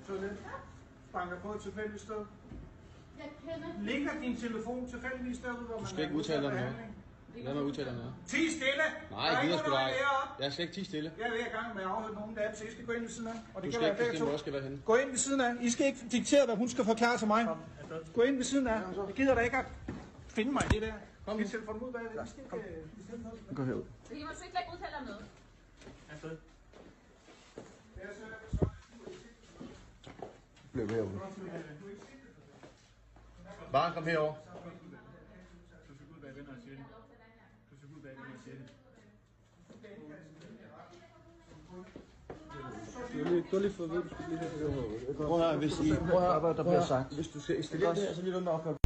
toilet. Banker på et tilfældigt sted. Jeg kender... Ligger din telefon tilfældigvis derude, hvor man... Du skal ikke udtale dig noget. Lad mig udtale dig noget. Ti stille! Nej, jeg gider sgu dig. Jeg skal ikke tie stille. Jeg er ved i gang med at afhøre nogen der, så I skal gå ind ved siden af. Og det Du skal ikke bestemme, hvor jeg skal være henne. Gå ind ved siden af. I skal ikke diktere, hvad hun skal forklare til mig. Gå ind ved siden af. Jeg gider da ikke at finde mig i det der. Kom. Vi telefonen ud bagved. Vi skal ikke... Gå herud. Så I må ikke lægge udtale om noget. Afsted. Blev herude. Bare kom herover. Du skal ud bagved, når jeg siger det. Du skal ud bagved, når jeg siger det. Gå lige for at vide, du skal lige have det herovre. Prøv her, hvis I... Prøv her, der bliver sagt. Hvis du skal installere det her, så lige den der opgave.